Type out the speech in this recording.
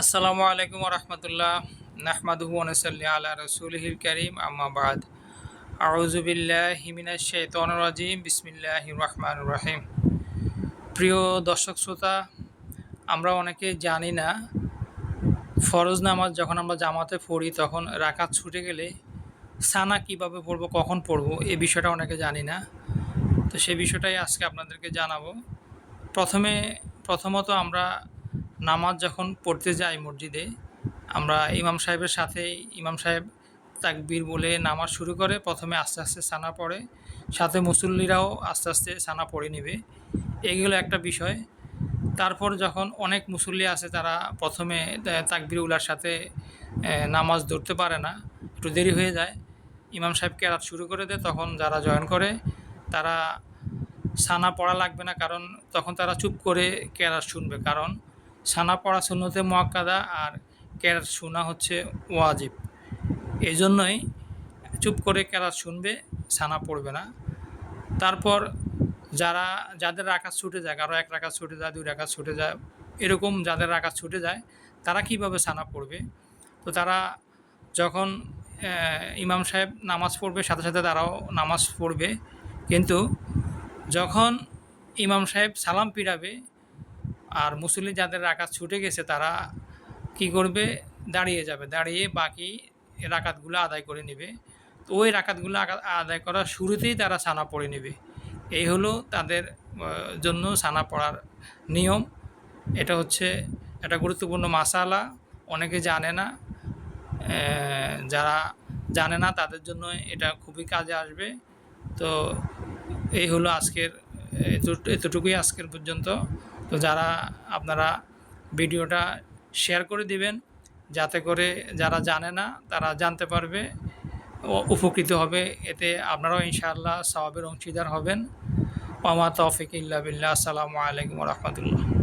আসসালামু আলাইকুম রহমতুল্লাহ নাহমাদুহু ওয়া নুসাল্লি আলা রাসূলিহিল কারীম আম্মা বাদ আউযু বিল্লাহি মিনাশ শাইতানির রাজীম বিসমিল্লাহির রহমানির রহিম। প্রিয় দর্শক শ্রোতা, আমরা অনেকে জানি না ফরজ নামাজ যখন আমরা জামাতে পড়ি তখন রাকাত ছুটে গেলে সানা কিভাবে পড়ব, কখন পড়ব, এই বিষয়টা অনেকে জানি না। তো সেই বিষয়টাই আজকে আপনাদেরকে জানাবো। প্রথমত আমরা নামাজ যখন পড়তে যাই মসজিদে, আমরা ইমাম সাহেবের সাথে ইমাম সাহেব তাকবীর বলে নামাজ শুরু করে প্রথমে আস্তে আস্তে সানা পড়ে, সাথে মুসল্লিরাও আস্তে আস্তে সানা পড়ে নেবে। এগুলো একটা বিষয়। তারপর যখন অনেক মুসল্লি আছে তারা প্রথমে তাকবীর উলার সাথে নামাজ ধরতে পারে না, একটু দেরি হয়ে যায়, ইমাম সাহেব কেরাত শুরু করে দেয়, তখন যারা জয়েন করে তারা সানা পড়া লাগবে না, কারণ তখন তারা চুপ করে কেরাত শুনবে। কারণ সানা পড়া সুন্নতে মুআক্কাদা আর কেরাত শোনা হচ্ছে ওয়াজিব। এই জন্যই চুপ করে কেরাত শুনবে, সানা পড়বে না। তারপর যাদের রাকাত ছুটে যায়, কারো এক রাকাত ছুটে যায়, দুই রাকাত ছুটে যায়, এরকম যাদের রাকাত ছুটে যায় তারা কিভাবে সানা পড়বে? তো তারা যখন ইমাম সাহেব নামাজ পড়বে সাথে সাথে তারাও নামাজ পড়বে, কিন্তু যখন ইমাম সাহেব সালাম ফিরাবে আর মুসল্লি যাদের রাকাত ছুটে গেছে তারা কি করবে, দাঁড়িয়ে যাবে, দাঁড়িয়ে বাকি রাকাতগুলো আদায় করে নেবে। তো ওই রাকাতগুলো আদায় করার শুরুতেই তারা সানা পড়ে নেবে। এই হলো তাদের জন্য সানা পড়ার নিয়ম। এটা হচ্ছে একটা গুরুত্বপূর্ণ মাসালা, অনেকে জানে না। যারা জানে না তাদের জন্য এটা খুবই কাজে আসবে। তো এই হলো আজকের এতটুকুই আজকের পর্যন্ত। তো আপনারা ভিডিওটা শেয়ার করে দিবেন, যাতে করে যারা জানে না তারা জানতে পারবে, উপকৃত হবে। এতে আপনারাও ইনশাআল্লাহ সওয়াবের অংশীদার হবেন। ওয়া মা তৌফিক ইল্লা বিল্লাহ। আসসালামু আলাইকুম ওয়া রাহমাতুল্লাহ।